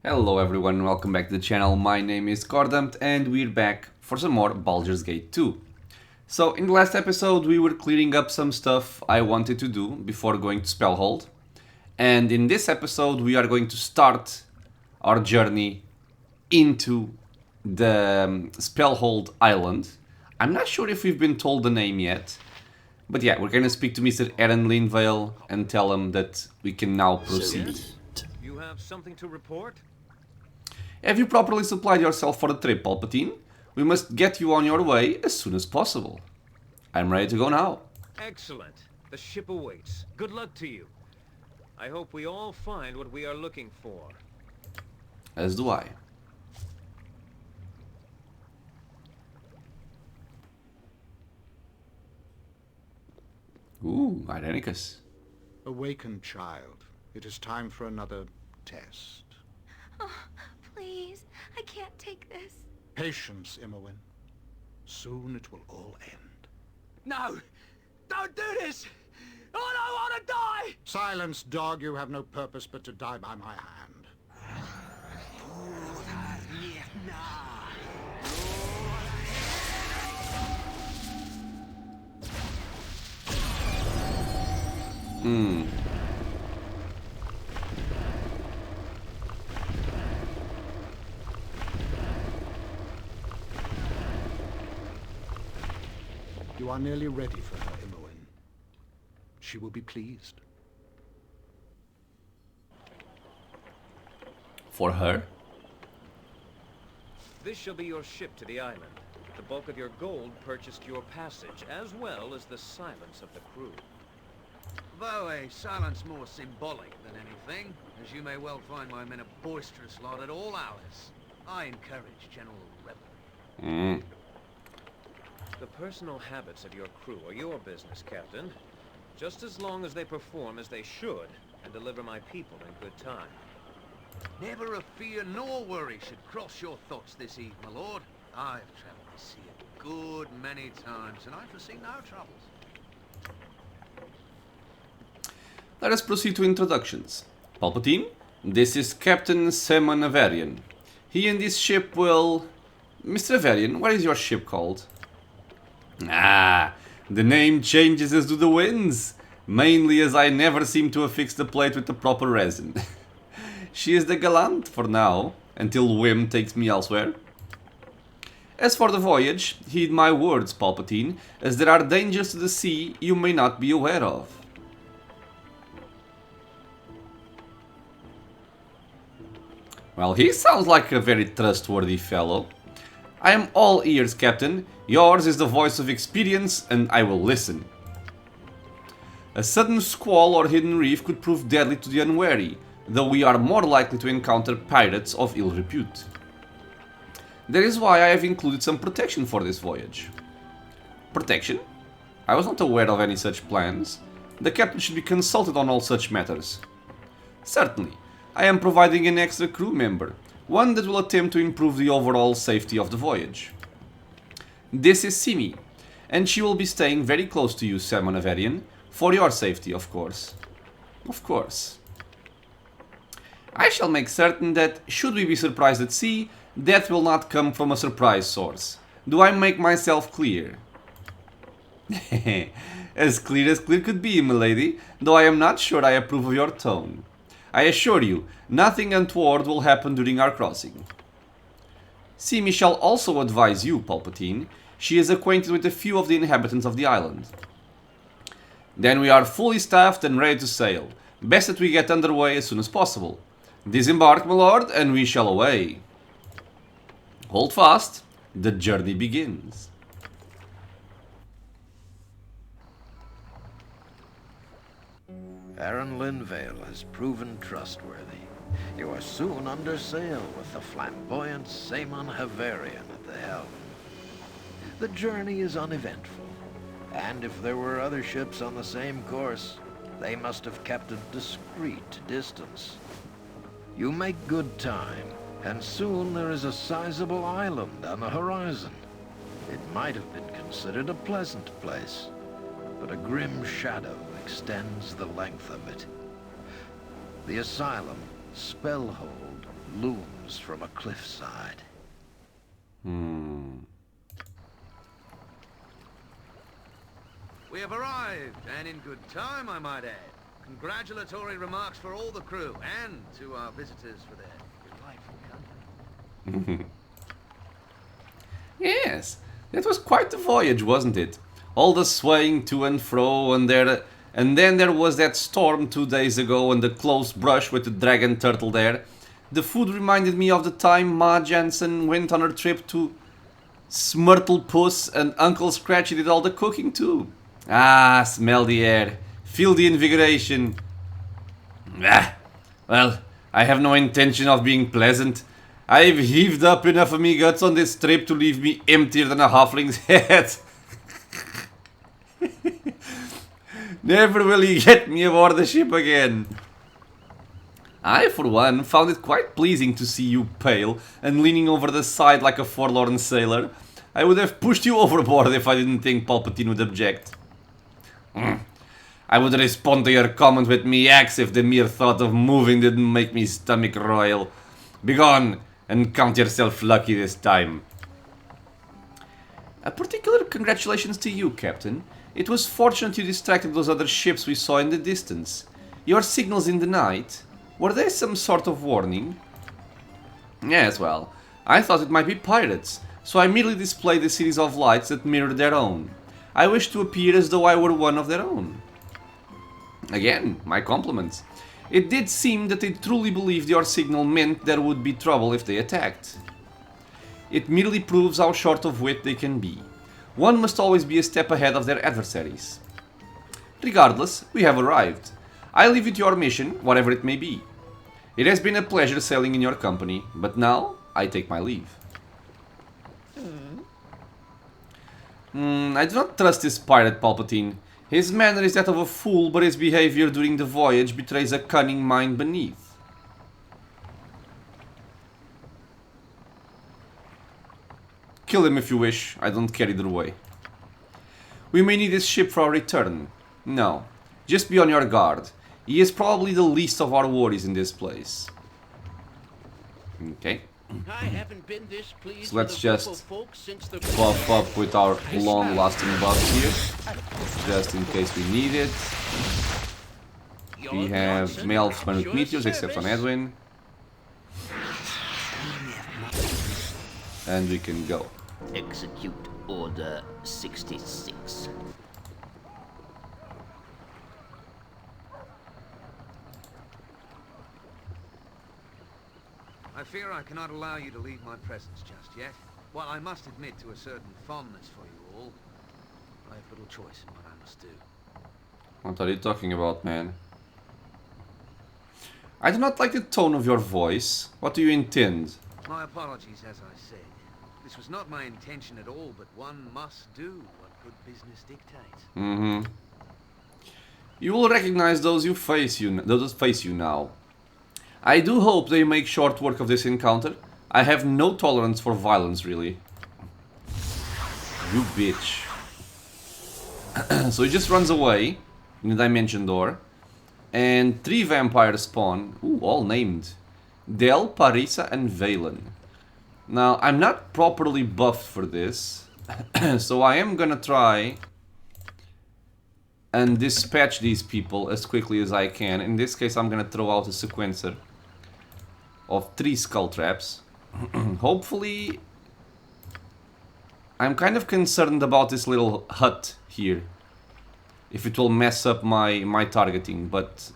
Hello everyone, welcome back to the channel. My name is Cordumped and we're back for some more Baldur's Gate 2. So in the last episode we were clearing up some stuff I wanted to do before going to Spellhold. And in this episode we are going to start our journey into the Spellhold Island. I'm not sure if we've been told the name yet. But yeah, we're going to speak to Mr. Aaron Linvale and tell him that we can now proceed. You have something to report? Have you properly supplied yourself for the trip, Palpatine? We must get you on your way as soon as possible. I'm ready to go now. Excellent. The ship awaits. Good luck to you. I hope we all find what we are looking for. As do I. Ooh, Irenicus. Awaken, child. It is time for another test. Oh, please. I can't take this. Patience, Imowen. Soon it will all end. No! Don't do this! I don't want to die! Silence, dog. You have no purpose but to die by my hand. You are nearly ready for her, Imowen. She will be pleased. For her? This shall be your ship to the island. The bulk of your gold purchased your passage, as well as the silence of the crew. Though a silence more symbolic than anything, as you may well find my men a boisterous lot at all hours. I encourage general revelry. The personal habits of your crew are your business, Captain. Just as long as they perform as they should, and deliver my people in good time. Never a fear nor worry should cross your thoughts this eve, my lord. I've travelled the sea a good many times, and I foresee no troubles. Let us proceed to introductions. Palpatine, this is Captain Simon Avarian. He and his ship will... Mr. Avarian, what is your ship called? Ah, the name changes as do the winds. Mainly as I never seem to affix the plate with the proper resin. She is the Gallant for now, until whim takes me elsewhere. As for the voyage, heed my words, Palpatine, as there are dangers to the sea you may not be aware of. Well, he sounds like a very trustworthy fellow. I am all ears, Captain. Yours is the voice of experience, and I will listen. A sudden squall or hidden reef could prove deadly to the unwary, though we are more likely to encounter pirates of ill repute. That is why I have included some protection for this voyage. Protection? I was not aware of any such plans. The captain should be consulted on all such matters. Certainly, I am providing an extra crew member, one that will attempt to improve the overall safety of the voyage. This is Simi, and she will be staying very close to you, Simon Avarian, for your safety, of course. Of course. I shall make certain that, should we be surprised at sea, death will not come from a surprise source. Do I make myself clear? As clear could be, milady, though I am not sure I approve of your tone. I assure you, nothing untoward will happen during our crossing. Simi shall also advise you, Palpatine. She is acquainted with a few of the inhabitants of the island. Then we are fully staffed and ready to sail. Best that we get underway as soon as possible. Disembark, my lord, and we shall away. Hold fast, the journey begins. Aaron Linvale has proven trustworthy. You are soon under sail with the flamboyant Simon Havarian at the helm. The journey is uneventful, and if there were other ships on the same course, they must have kept a discreet distance. You make good time, and soon there is a sizable island on the horizon. It might have been considered a pleasant place, but a grim shadow extends the length of it. The Asylum Spellhold looms from a cliffside. We have arrived, and in good time, I might add. Congratulatory remarks for all the crew, and to our visitors for their delightful company. Yes, that was quite the voyage, wasn't it? All the swaying to and fro, and then there was that storm 2 days ago and the close brush with the dragon turtle there. The food reminded me of the time Ma Jansen went on her trip to Smurtlepuss and Uncle Scratchy did all the cooking too. Ah, smell the air. Feel the invigoration. Ah, well, I have no intention of being pleasant. I've heaved up enough of me guts on this trip to leave me emptier than a halfling's head. Never will he get me aboard the ship again. I, for one, found it quite pleasing to see you pale and leaning over the side like a forlorn sailor. I would have pushed you overboard if I didn't think Palpatine would object. I would respond to your comment with me axe if the mere thought of moving didn't make me stomach royal. Begone, and count yourself lucky this time. A particular congratulations to you, Captain. It was fortunate you distracted those other ships we saw in the distance. Your signals in the night, were they some sort of warning? Yes, well, I thought it might be pirates, so I immediately displayed a series of lights that mirrored their own. I wish to appear as though I were one of their own. Again, my compliments. It did seem that they truly believed your signal meant there would be trouble if they attacked. It merely proves how short of wit they can be. One must always be a step ahead of their adversaries. Regardless, we have arrived. I leave you to your mission, whatever it may be. It has been a pleasure sailing in your company, but now I take my leave. I do not trust this pirate Palpatine. His manner is that of a fool, but his behavior during the voyage betrays a cunning mind beneath. Kill him if you wish, I don't care either way. We may need his ship for our return. No, just be on your guard. He is probably the least of our worries in this place. Okay. I haven't been this pleased So let's with a group just of folks since the buff up with our long-lasting buffs here, just in case we need it. We have male with meteors, except on Edwin. And we can go. Execute Order 66. I fear I cannot allow you to leave my presence just yet. While I must admit to a certain fondness for you all, I have little choice in what I must do. What are you talking about, man? I do not like the tone of your voice. What do you intend? My apologies, as I said. This was not my intention at all, but one must do what good business dictates. You will recognize those who face you now. I do hope they make short work of this encounter. I have no tolerance for violence, really. You bitch. So he just runs away in the dimension door. And 3 vampires spawn. Ooh, all named. Del, Parisa, and Valen. Now, I'm not properly buffed for this. So I am gonna try and dispatch these people as quickly as I can. In this case, I'm gonna throw out a sequencer of 3 skull traps. Hopefully, I'm kind of concerned about this little hut here, if it will mess up my targeting, but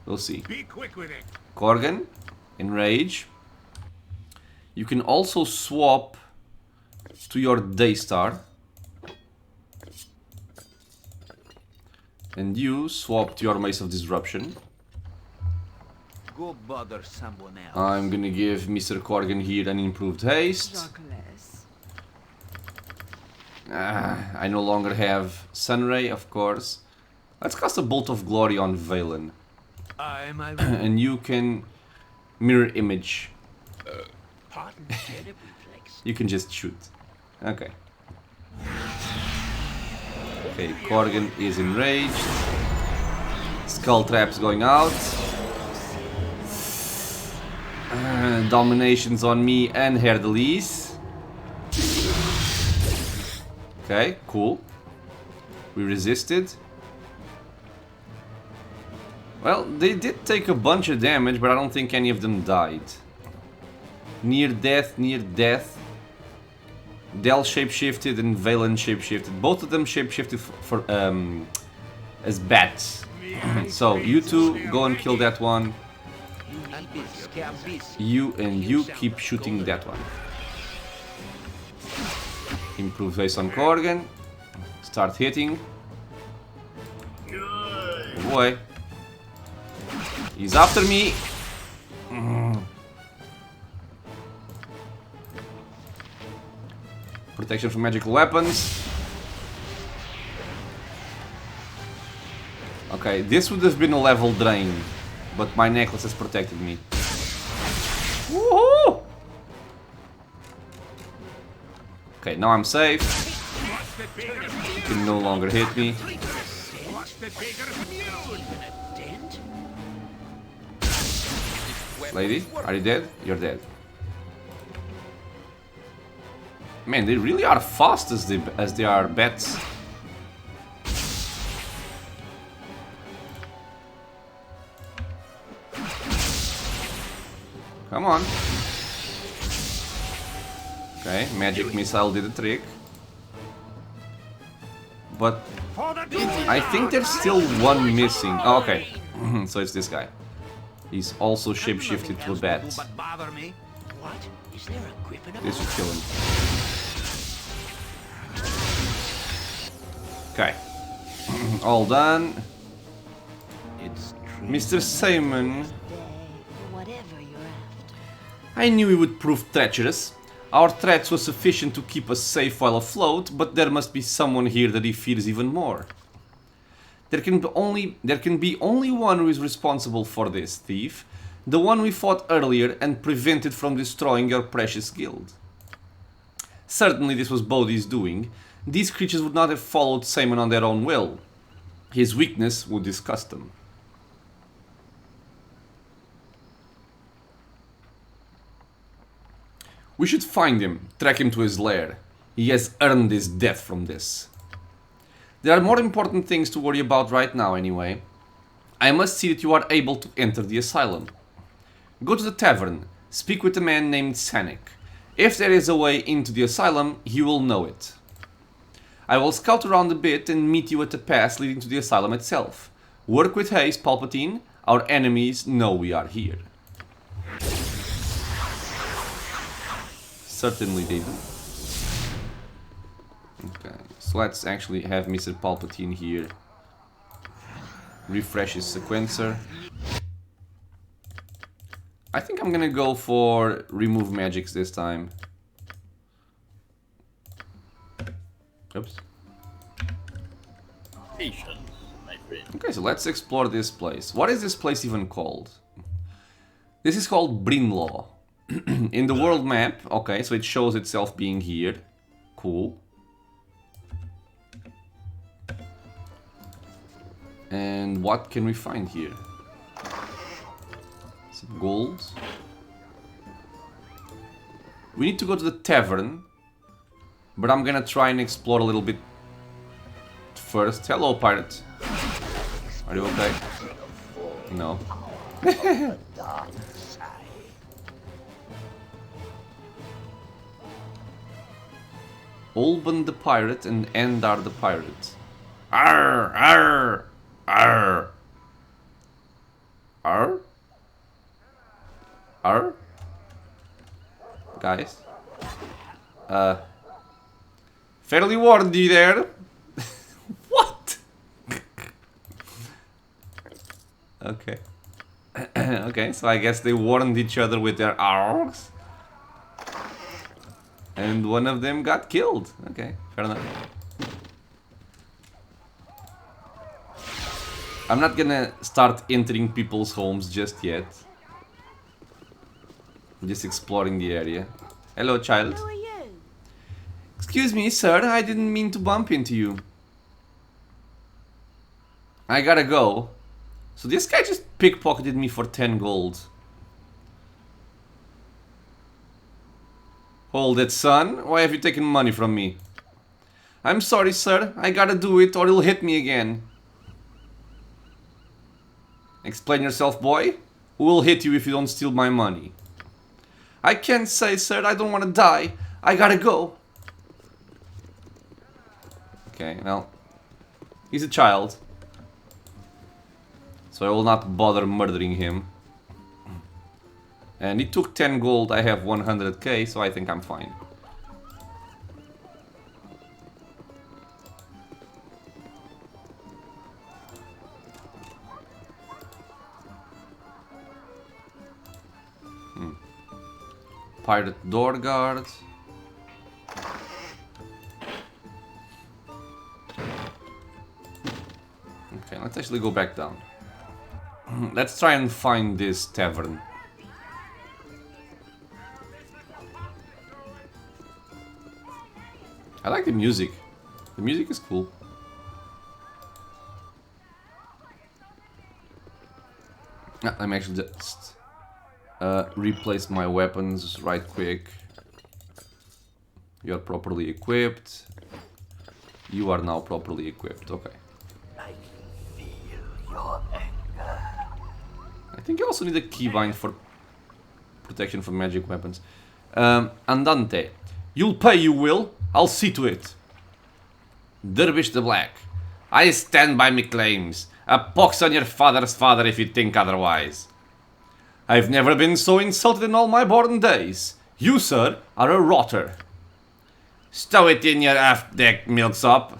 we'll see. Be quick with it. Korgan, enrage. You can also swap to your Daystar, and you swap to your Mace of Disruption. Go bother someone else. I'm gonna give Mr. Korgan here an improved haste. I no longer have Sunray, of course. Let's cast a Bolt of Glory on Valen. And you can mirror image. You can just shoot. Okay. Okay, Korgan is enraged. Skull traps going out. Dominations on me and Herdelis. Okay, cool. We resisted. Well, they did take a bunch of damage, but I don't think any of them died. Near death, near death. Del shapeshifted and Valen shapeshifted. Both of them shapeshifted as bats. So, you two go and kill that one. You and you keep shooting that one. Improve base on Korgan. Start hitting. Boy. He's after me. Protection from magical weapons. Okay, this would have been a level drain, but my necklace has protected me. Woohoo! Okay, now I'm safe. You can no longer hit me. Lady, are you dead? You're dead. Man, they really are fast as they are bats. Come on. Okay, magic missile did the trick. But I think there's still one missing. Oh, okay. So it's this guy. He's also shapeshifted to a bat. This should kill him. Okay. All done. Mr. Simon. I knew he would prove treacherous. Our threats were sufficient to keep us safe while afloat, but there must be someone here that he fears even more. There can be only one who is responsible for this, thief. The one we fought earlier and prevented from destroying your precious guild. Certainly this was Bodhi's doing. These creatures would not have followed Simon on their own will. His weakness would disgust them. We should find him, track him to his lair. He has earned his death from this. There are more important things to worry about right now anyway. I must see that you are able to enter the asylum. Go to the tavern, speak with a man named Sanic. If there is a way into the asylum, he will know it. I will scout around a bit and meet you at the pass leading to the asylum itself. Work with haste, Palpatine. Our enemies know we are here. Certainly they do. Okay, so let's actually have Mr. Palpatine here. Refresh his sequencer. I think I'm gonna go for remove magics this time. Oops. Patience, my friend. Okay, so let's explore this place. What is this place even called? This is called Brynnlaw. In the world map, okay, so it shows itself being here. Cool. And what can we find here? Some gold. We need to go to the tavern, but I'm gonna try and explore a little bit first. Hello, pirate. Are you okay? No. Olban the pirate and Endar the pirate. Arr, arr, arr. Arr? Arr? Guys? Fairly warned you there. What? Okay. Okay, so I guess they warned each other with their arrs. And one of them got killed. Okay, fair enough. I'm not gonna start entering people's homes just yet. I'm just exploring the area. Hello, child. Who are you? Excuse me, sir. I didn't mean to bump into you. I gotta go. So this guy just pickpocketed me for 10 gold. Hold it, son. Why have you taken money from me? I'm sorry, sir. I gotta do it or he'll hit me again. Explain yourself, boy. Who will hit you if you don't steal my money? I can't say, sir. I don't want to die. I gotta go. Okay, well. He's a child. So I will not bother murdering him. And he took 10 gold. I have 100k, so I think I'm fine. Pirate door guard. Okay, let's actually go back down. Let's try and find this tavern. I like the music. The music is cool. I'm actually just replace my weapons right quick. You're properly equipped. You are now properly equipped. Okay. I can feel your anger. I think you also need a keybind for protection from magic weapons. Andante. You'll pay, you will. I'll see to it. Dervish the Black. I stand by me claims. A pox on your father's father if you think otherwise. I've never been so insulted in all my born days. You, sir, are a rotter. Stow it in your aft-deck, milksop.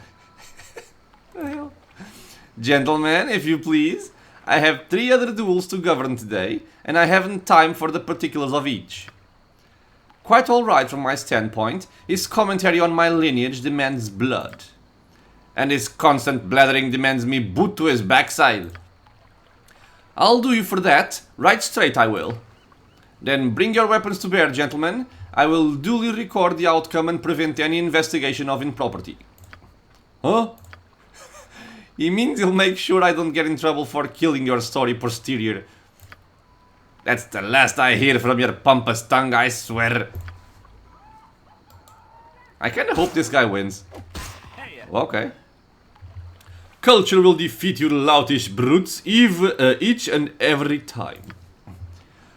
Gentlemen, if you please. I have 3 other duels to govern today, and I haven't time for the particulars of each. Quite alright from my standpoint, his commentary on my lineage demands blood. And his constant blathering demands me boot to his backside. I'll do you for that, right straight I will. Then bring your weapons to bear, gentlemen. I will duly record the outcome and prevent any investigation of impropriety. Huh? He means he'll make sure I don't get in trouble for killing your story posterior. That's the last I hear from your pompous tongue, I swear. I kinda hope this guy wins. Okay. Culture will defeat you loutish brutes each and every time.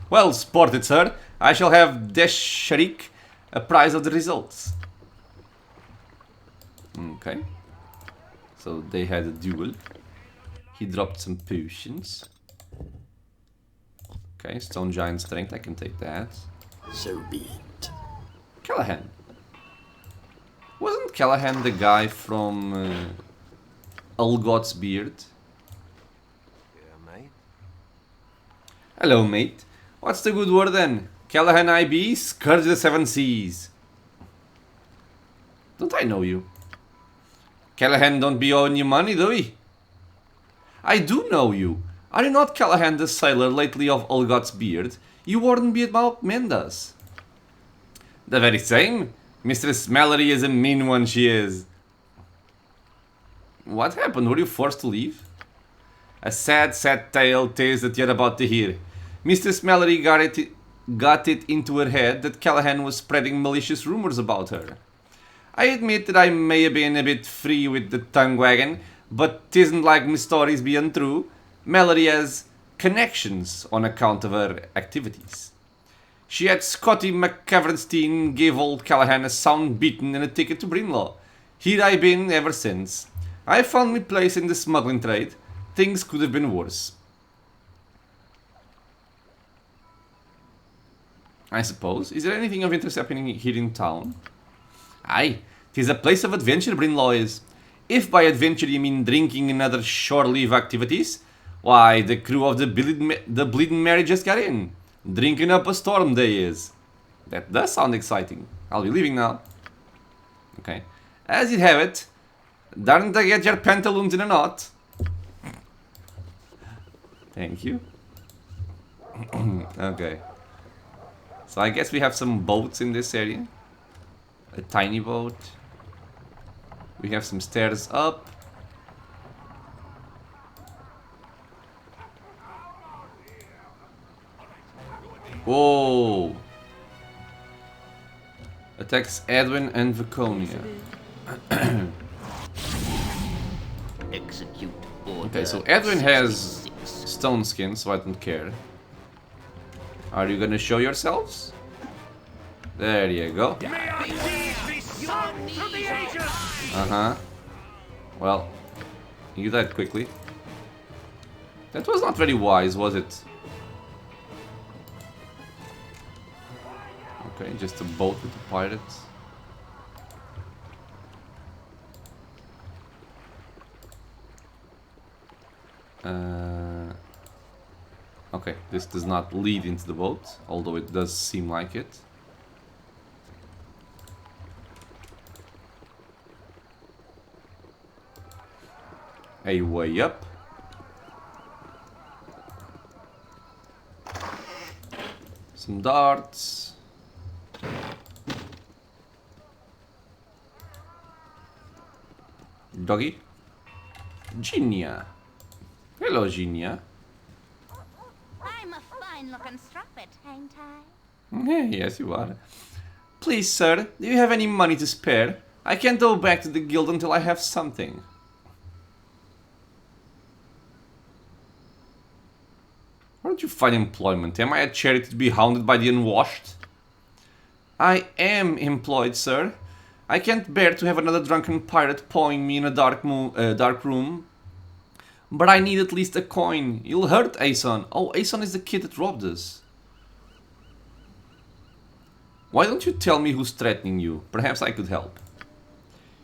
Well sported, sir. I shall have Desharik apprised of the results. Okay. So they had a duel. He dropped some potions. Okay, Stone Giant Strength, I can take that. So be it. Callahan. Wasn't Callahan the guy from Ulgot's Beard? Yeah, mate. Hello, mate. What's the good word then? Callahan IB, Scourge the Seven Seas. Don't I know you? Callahan don't be owing you money, do he? I do know you. Are you not Callahan the sailor lately of Ulgot's Beard? You warned me about Mendas. The very same. Mistress Mallory is a mean one, she is. What happened? Were you forced to leave? A sad, sad tale 'tis that you're about to hear. Mistress Mallory got it into her head that Callahan was spreading malicious rumors about her. I admit that I may have been a bit free with the tongue wagon, but 'tisn't like my stories be untrue. Mallory has connections on account of her activities. She had Scotty McCavernstein give old Callahan a sound beating and a ticket to Brynnlaw. Here I been ever since. I found my place in the smuggling trade. Things could have been worse. I suppose. Is there anything of interest happening here in town? Aye, 'tis a place of adventure, Brynnlaw is. If by adventure you mean drinking and other shore-leave activities, why, the crew of the Bleeding Mary just got in. Drinking up a storm they is. That does sound exciting. I'll be leaving now. Okay. As you have it, darned to get your pantaloons in a knot. Thank you. Okay. So I guess we have some boats in this area. A tiny boat. We have some stairs up. Whoa. Attacks Edwin and Vaconia. Execute order. Okay, so Edwin has 66. stone skin, so I don't care. Are you gonna show yourselves? There you go. Uh-huh. Well, you died quickly. That was not very wise, was it? Okay, just a boat with the pirates. Okay, this does not lead into the boat, although it does seem like it. A way up. Some darts. Doggy. Ginia. Hello, Ginia. I'm a fine-looking strumpet, ain't I? Yes, you are. Please, sir, do you have any money to spare? I can't go back to the guild until I have something. Where did you find employment? Am I a charity to be hounded by the unwashed? I am employed, sir. I can't bear to have another drunken pirate pawing me in a dark room. But I need at least a coin. You'll hurt Aeson. Oh, Aeson is the kid that robbed us. Why don't you tell me who's threatening you? Perhaps I could help.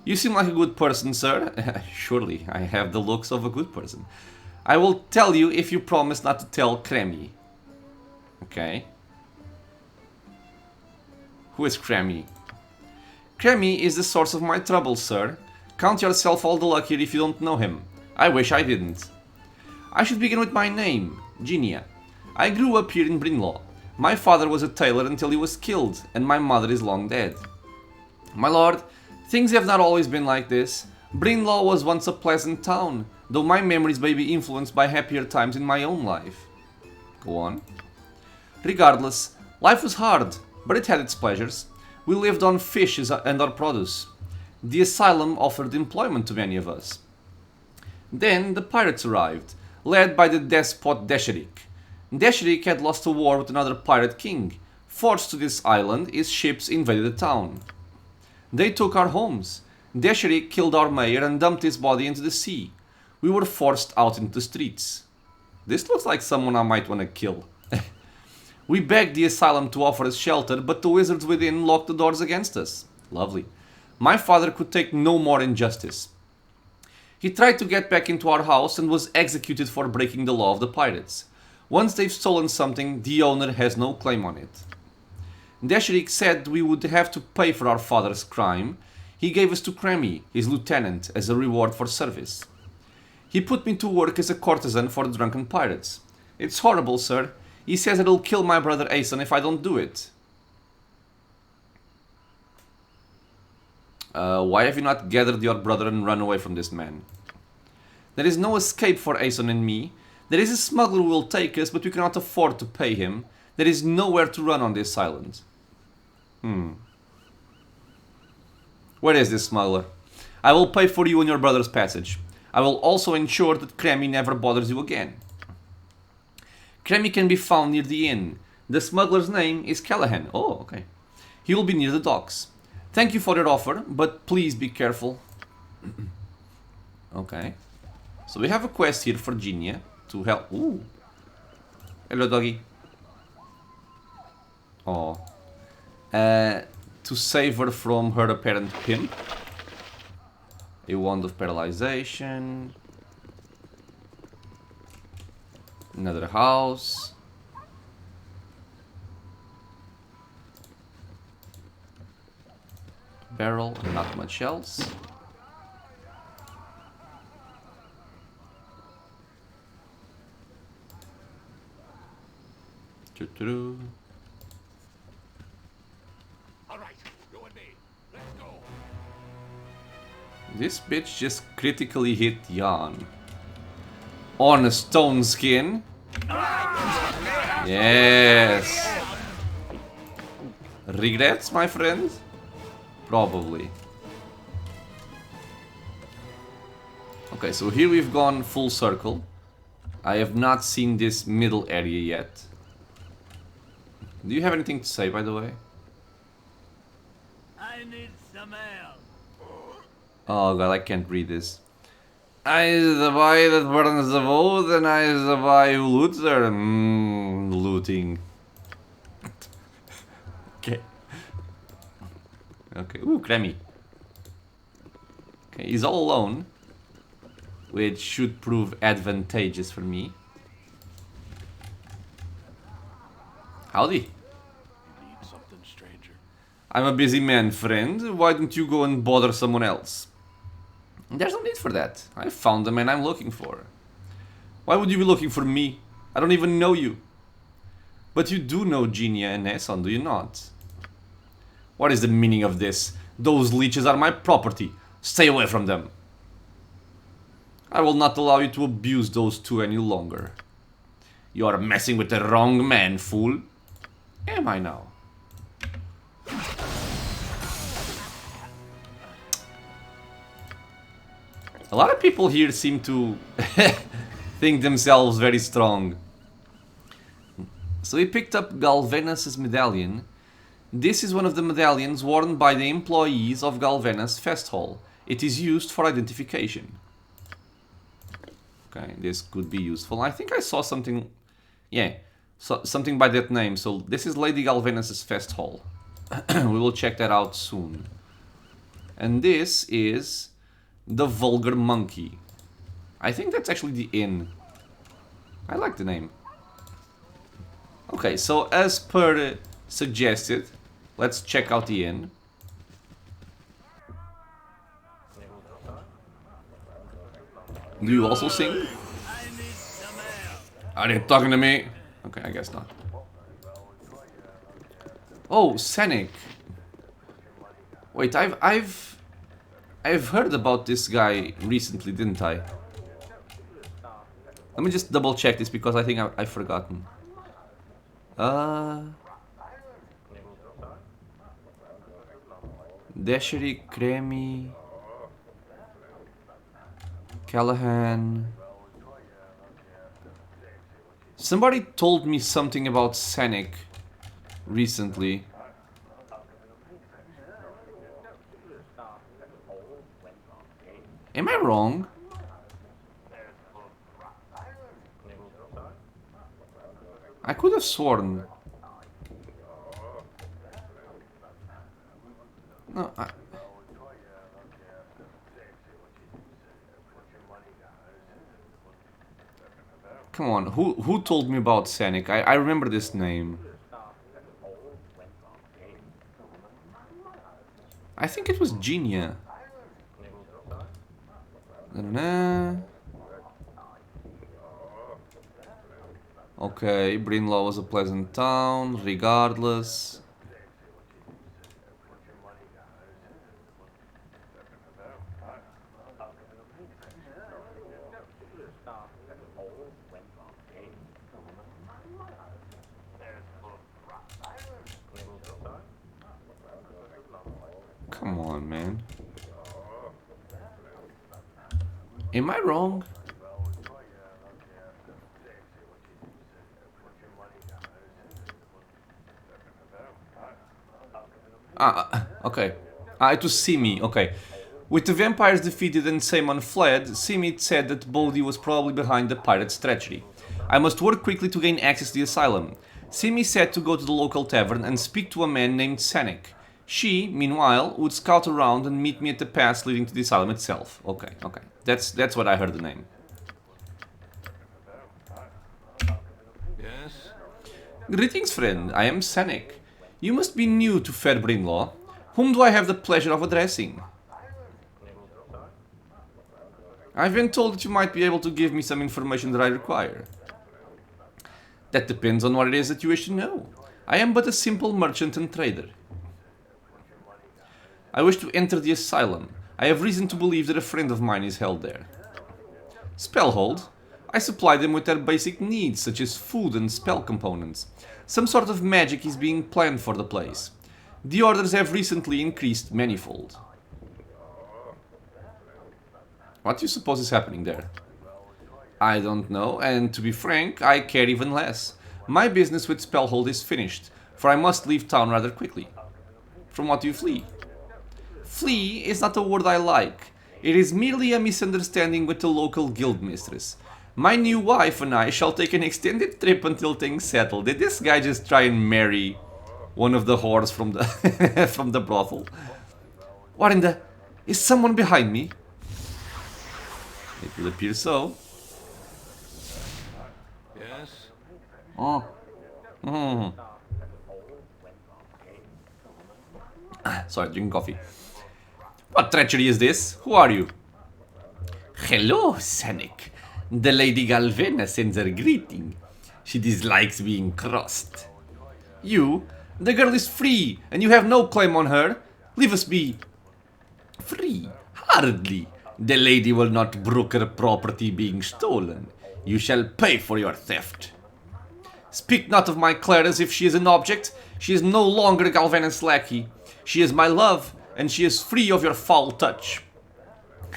You seem like a good person, sir. Surely, I have the looks of a good person. I will tell you if you promise not to tell Kremi. Okay. Who is Kremi? Kremi is the source of my trouble, sir. Count yourself all the luckier if you don't know him. I wish I didn't. I should begin with my name, Ginia. I grew up here in Brynnlaw. My father was a tailor until he was killed, and my mother is long dead. My lord, things have not always been like this. Brynnlaw was once a pleasant town, though my memories may be influenced by happier times in my own life. Go on. Regardless, life was hard, but it had its pleasures. We lived on fish and our produce. The Asylum offered employment to many of us. Then the pirates arrived, led by the despot Desherik. Desherik had lost a war with another pirate king. Forced to this island, his ships invaded the town. They took our homes. Desherik killed our mayor and dumped his body into the sea. We were forced out into the streets. This looks like someone I might want to kill. We begged the Asylum to offer us shelter, but the wizards within locked the doors against us. Lovely. My father could take no more injustice. He tried to get back into our house and was executed for breaking the law of the pirates. Once they've stolen something, the owner has no claim on it. Desherik said we would have to pay for our father's crime. He gave us to Kremi, his lieutenant, as a reward for service. He put me to work as a courtesan for the drunken pirates. It's horrible, sir. He says it'll kill my brother Aeson if I don't do it. Why have you not gathered your brother and run away from this man? There is no escape for Aeson and me. There is a smuggler who will take us, but we cannot afford to pay him. There is nowhere to run on this island. Where is this smuggler? I will pay for you and your brother's passage. I will also ensure that Kremi never bothers you again. Kremi can be found near the inn. The smuggler's name is Callahan. Oh, okay. He will be near the docks. Thank you for your offer, but please be careful. Okay. So we have a quest here for Ginia to help. Ooh. Hello, doggy. Oh. To save her from her apparent pimp. A wand of paralyzation. Another house. Barrel and not much else. Alright, go with me. Let's go. This bitch just critically hit Jan. On a stone skin. Yes. Regrets, my friend? Probably. Okay, so here we've gone full circle. I have not seen this middle area yet. Do you have anything to say, by the way? I need some help. Oh god, I can't read this. I is the boy that burns the boat, and I is the boy who loots her. Looting. Okay. Okay, ooh, Cremmy. Okay, he's all alone, which should prove advantageous for me. Howdy. Need something, stranger. I'm a busy man, friend. Why don't you go and bother someone else? There's no need for that. I found the man I'm looking for. Why would you be looking for me? I don't even know you. But you do know Genia and Esson, do you not? What is the meaning of this? Those leeches are my property. Stay away from them. I will not allow you to abuse those two any longer. You are messing with the wrong man, fool. Am I now? A lot of people here seem to think themselves very strong. So we picked up Galvenus' medallion. This is one of the medallions worn by the employees of Galvenus Fest Hall. It is used for identification. Okay, this could be useful. I think I saw something... Yeah, so something by that name. So this is Lady Galvenus' Fest Hall. We will check that out soon. And this is the Vulgar Monkey. I think that's actually the inn. I like the name. Okay, so as per suggested, let's check out the inn. Do you also sing? Are they talking to me? Okay, I guess not. Oh, Scenic. Wait, I've heard about this guy recently, didn't I? Let me just double check this because I think I've forgotten. Deshery, Cremi, Callahan. Somebody told me something about Scenic recently. Am I wrong? I could have sworn. No, come on, who told me about Scenic? I remember this name. I think it was Genia. Okay, Brynnlaw was a pleasant town, regardless. Come on, man. Am I wrong? Okay. It was Simi, okay. With the vampires defeated and Saemon fled, Simi said that Bodhi was probably behind the pirate's treachery. I must work quickly to gain access to the asylum. Simi said to go to the local tavern and speak to a man named Scenic. She, meanwhile, would scout around and meet me at the pass leading to the asylum itself. Okay, okay. That's what I heard the name. Yes? Greetings, friend. I am Scenic. You must be new to fair Brynnlaw. Whom do I have the pleasure of addressing? I've been told that you might be able to give me some information that I require. That depends on what it is that you wish to know. I am but a simple merchant and trader. I wish to enter the asylum. I have reason to believe that a friend of mine is held there. Spellhold. I supply them with their basic needs, such as food and spell components. Some sort of magic is being planned for the place. The orders have recently increased manifold. What do you suppose is happening there? I don't know, and to be frank, I care even less. My business with Spellhold is finished, for I must leave town rather quickly. From what do you flee? Flee is not a word I like. It is merely a misunderstanding with the local guild mistress. My new wife and I shall take an extended trip until things settle. Did this guy just try and marry one of the whores from the from the brothel? What in the... Is someone behind me? It will appear so. Yes? Oh. Sorry, drinking coffee. What treachery is this? Who are you? Hello, Senek. The Lady Galvena sends her greeting. She dislikes being crossed. You? The girl is free, and you have no claim on her. Leave us be. Free? Hardly. The lady will not brook her property being stolen. You shall pay for your theft. Speak not of my Claire as if she is an object. She is no longer Galvena's lackey. She is my love, and she is free of your foul touch.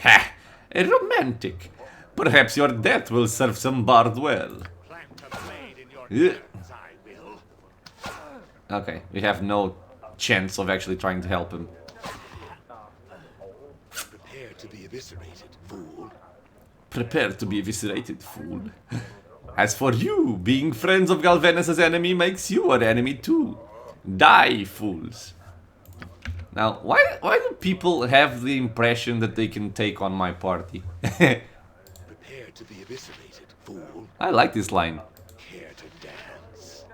Ha! A romantic. Perhaps your death will serve some bard well. Okay, we have no chance of actually trying to help him. Prepare to be eviscerated, fool. Prepare to be eviscerated, fool. As for you, being friends of Galvenus' enemy makes you an enemy too. Die, fools. Now, why do people have the impression that they can take on my party? Prepare to be eviscerated, fool. I like this line. Care to dance?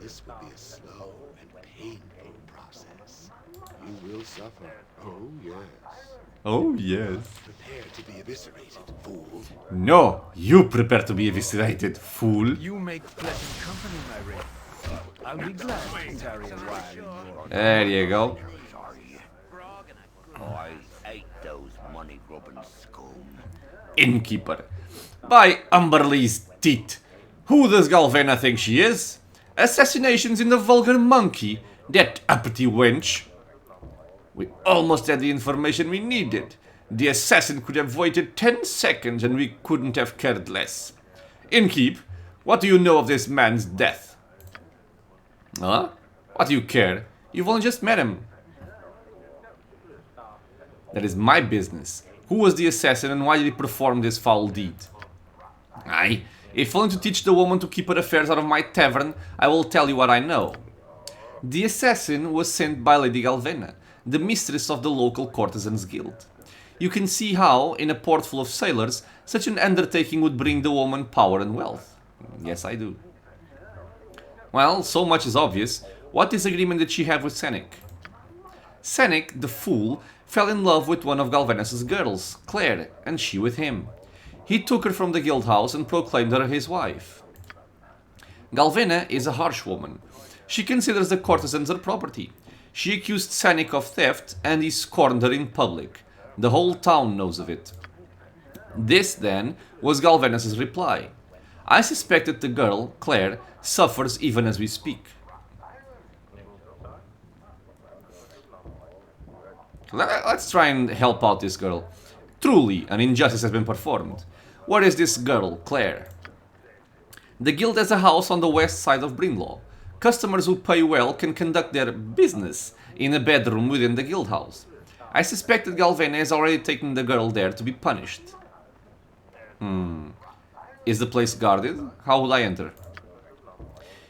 This will be a slow and painful process. You will suffer. Oh, yes. Oh, yes. Prepare to be eviscerated, fool. No, you prepare to be eviscerated, fool. You make pleasant company, my ring. I'll be glad to tarry a while in your... There you go. I hate those money-grubbing scum. Innkeeper. By Umberlee's teeth. Who does Galvena think she is? Assassinations in the vulgar monkey. That uppity wench. We almost had the information we needed. The assassin could have waited 10 seconds and we couldn't have cared less. Innkeep, what do you know of this man's death? Huh? What do you care? You've only just met him. That is my business. Who was the assassin and why did he perform this foul deed? Aye, if only to teach the woman to keep her affairs out of my tavern, I will tell you what I know. The assassin was sent by Lady Galvena, the mistress of the local courtesans guild. You can see how, in a port full of sailors, such an undertaking would bring the woman power and wealth. Yes, I do. Well, so much is obvious. What disagreement did she have with Senek? Senek, the fool, fell in love with one of Galvenus' girls, Claire, and she with him. He took her from the guild house and proclaimed her his wife. Galvena is a harsh woman. She considers the courtesans her property. She accused Senek of theft and he scorned her in public. The whole town knows of it. This, then, was Galvenus' reply. I suspect that the girl, Claire, suffers even as we speak. Let's try and help out this girl. Truly, an injustice has been performed. Where is this girl, Claire? The guild has a house on the west side of Brynnlaw. Customers who pay well can conduct their business in a bedroom within the guild house. I suspect that Galvena has already taken the girl there to be punished. Is the place guarded? How would I enter?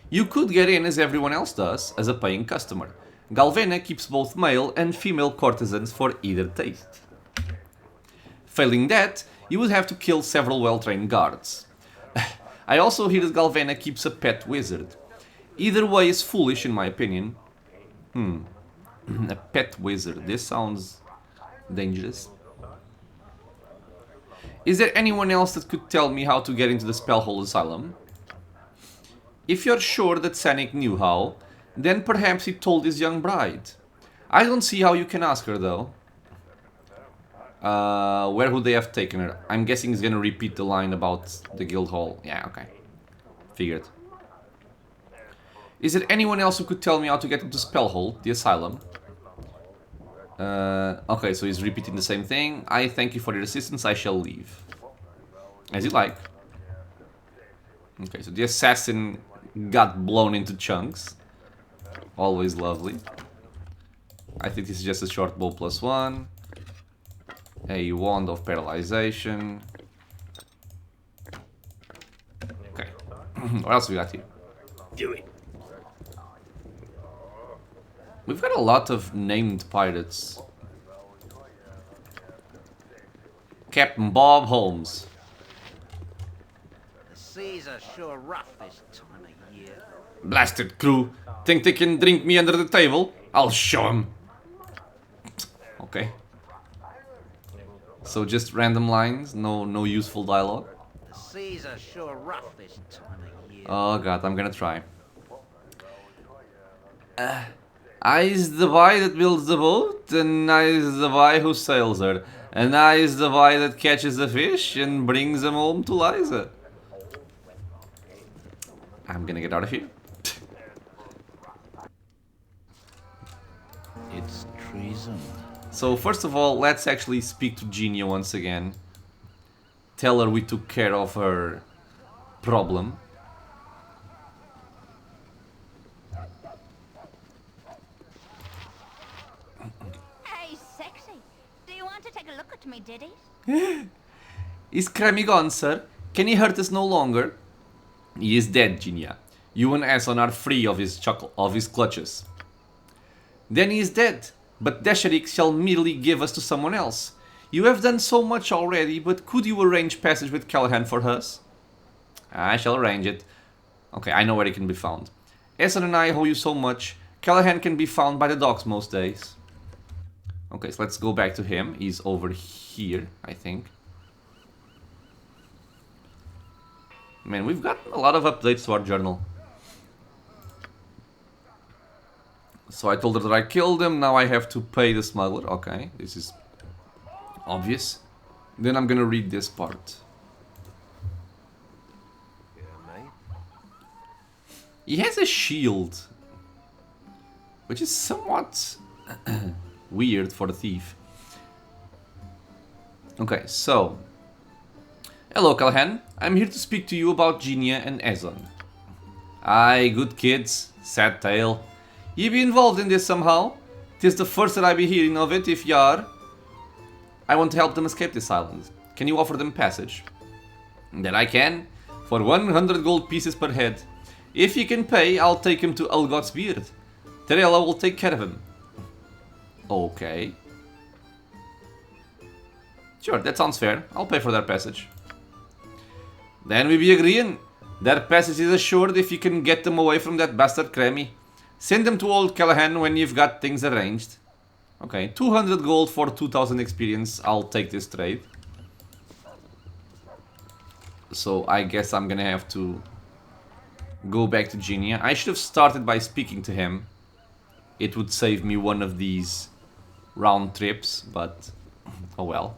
You could get in as everyone else does, as a paying customer. Galvena keeps both male and female courtesans for either taste. Failing that, you would have to kill several well-trained guards. I also hear that Galvena keeps a pet wizard. Either way is foolish in my opinion. A pet wizard, this sounds dangerous. Is there anyone else that could tell me how to get into the Spellhold Asylum? If you're sure that Senek knew how, then perhaps he told his young bride. I don't see how you can ask her though. Where would they have taken her? I'm guessing he's gonna repeat the line about the guild hall. Yeah, okay. Figured. Is there anyone else who could tell me how to get into Spellhold, the asylum? Okay, so he's repeating the same thing. I thank you for your assistance, I shall leave. As you like. Okay, so the assassin got blown into chunks. Always lovely. I think this is just a short bow +1. A wand of paralyzation. Okay. What else we got here? Do it. We've got a lot of named pirates. Captain Bob Holmes. The seas are sure rough this time of year. Blasted crew. Think they can drink me under the table? I'll show 'em. Okay. So just random lines, no useful dialogue. The seas are sure rough this time of year. Oh god, I'm gonna try. I is the boy that builds the boat, and I is the boy who sails her, and I is the boy that catches the fish and brings them home to Liza. I'm gonna get out of here. It's treason. So first of all, let's actually speak to Genia once again. Tell her we took care of her problem. Hey, sexy. Do you want to take a look at me, Diddy? Is Kremmy gone, sir? Can he hurt us no longer? He is dead, Genia. You and Asylum are free of his clutches. Then he is dead, but Desharik shall merely give us to someone else. You have done so much already, but could you arrange passage with Callahan for us? I shall arrange it. Okay, I know where he can be found. Essen and I owe you so much. Callahan can be found by the docks most days. Okay, so let's go back to him. He's over here, I think. Man, we've got a lot of updates to our journal. So I told her that I killed him, now I have to pay the smuggler. Okay, this is obvious. Then I'm gonna read this part. Yeah, mate. He has a shield, which is somewhat weird for a thief. Okay, so... Hello, Callahan. I'm here to speak to you about Genia and Ezon. Aye, good kids. Sad tale. Ye be involved in this somehow? 'Tis the first that I be hearing of it, if ye are. I want to help them escape this island. Can you offer them passage? That I can, for 100 gold pieces per head. If ye can pay, I'll take him to Elgot's Beard. Terella will take care of him. Okay. Sure, that sounds fair. I'll pay for their passage. Then we be agreeing. Their passage is assured if you can get them away from that bastard Kremmy. Send them to old Callahan when you've got things arranged. Okay, 200 gold for 2000 experience. I'll take this trade. So I guess I'm gonna have to go back to Genia. I should have started by speaking to him. It would save me one of these round trips, but oh well.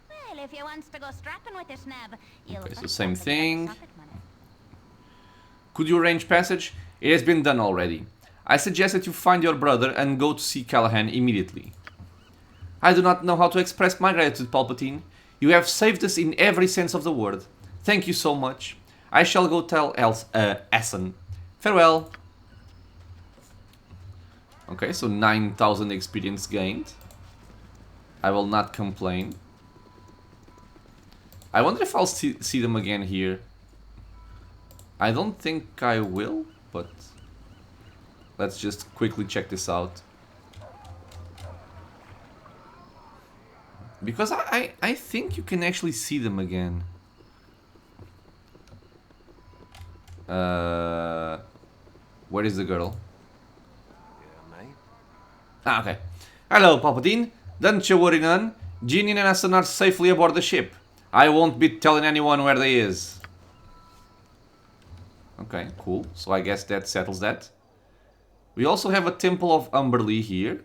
Well, if you wants to go strapping with this nab, you'll Okay, so first same have to get thing. pocket money. Could you arrange passage? It has been done already. I suggest that you find your brother and go to see Callahan immediately. I do not know how to express my gratitude, Palpatine. You have saved us in every sense of the word. Thank you so much. I shall go tell Essen. Farewell. Okay, so 9000 experience gained. I will not complain. I wonder if I'll see them again here. I don't think I will, but let's just quickly check this out. Because I think you can actually see them again. Where is the girl? Yeah, mate. Ah, okay. Hello, Palpatine. Don't you worry none. Genie and Aston are safely aboard the ship. I won't be telling anyone where they is. Okay, cool. So I guess that settles that. We also have a Temple of Umberlee here.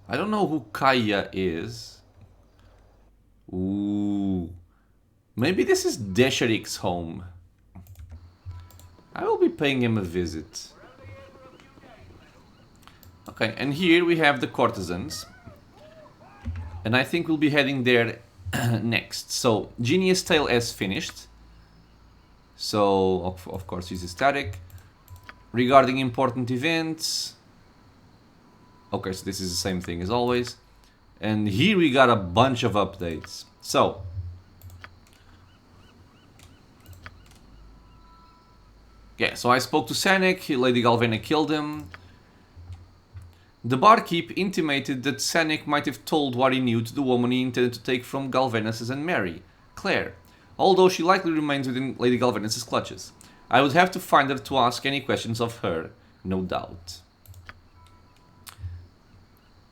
I don't know who Kaya is. Ooh. maybe this is Desharik's home. I will be paying him a visit. Okay, and here we have the courtesans. And I think we'll be heading there next. So, Genius Tale has finished. So, of course, he's static. Regarding important events... Okay, so this is the same thing as always. And here we got a bunch of updates. So... yeah, so I spoke to Senek, Lady Galvena killed him. The barkeep intimated that Senek might have told what he knew to the woman he intended to take from Galvenus and marry, Claire, although she likely remains within Lady Galvenus' clutches. I would have to find her to ask any questions of her, no doubt.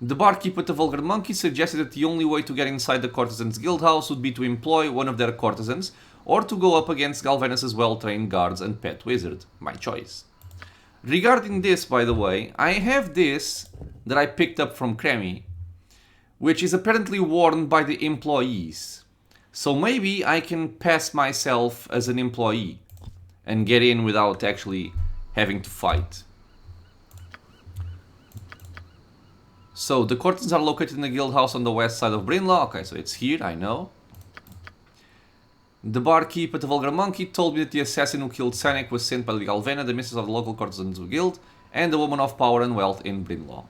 The barkeep with the vulgar monkey suggested that the only way to get inside the courtesans' guildhouse would be to employ one of their courtesans, or to go up against Galvenus' well-trained guards and pet wizard. My choice. Regarding this, by the way, I have this that I picked up from Kremi, which is apparently worn by the employees. So maybe I can pass myself as an employee and get in without actually having to fight. So the courtesans are located in the guild house on the west side of Brynnlaw. Okay, so it's here, I know. The barkeep at the Vulgar Monkey told me that the assassin who killed Senek was sent by Galvena, the mistress of the local courtesans guild, and the woman of power and wealth in Brynnlaw.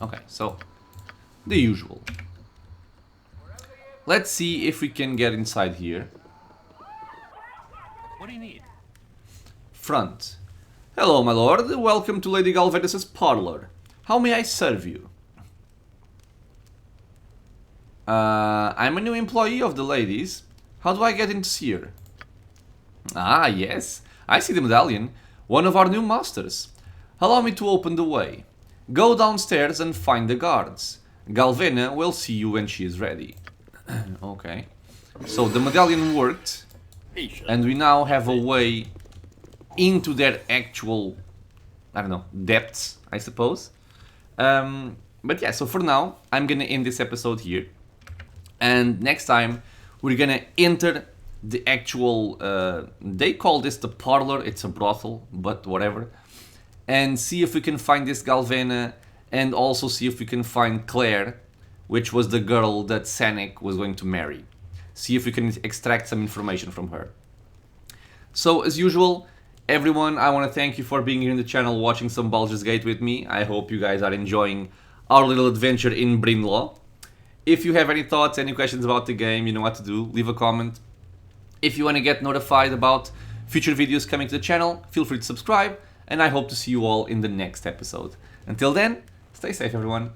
Okay, so the usual. Let's see if we can get inside here. What do you need? Front. Hello, my lord. Welcome to Lady Galvenus' parlor. How may I serve you? I'm a new employee of the ladies. How do I get in to see her? Ah, yes. I see the medallion. One of our new masters. Allow me to open the way. Go downstairs and find the guards. Galvena will see you when she is ready. Okay. So the medallion worked. And we now have a way into their actual, I don't know, depths, I suppose. But yeah, so for now, I'm gonna end this episode here. And next time, we're gonna enter the actual, they call this the parlor, it's a brothel, but whatever. And see if we can find this Galvena, and also see if we can find Claire, which was the girl that Senek was going to marry. See if we can extract some information from her. So, as usual, everyone, I want to thank you for being here in the channel, watching some Baldur's Gate with me. I hope you guys are enjoying our little adventure in Brynnlaw. If you have any thoughts, any questions about the game, you know what to do. Leave a comment. If you want to get notified about future videos coming to the channel, feel free to subscribe. And I hope to see you all in the next episode. Until then, stay safe, everyone.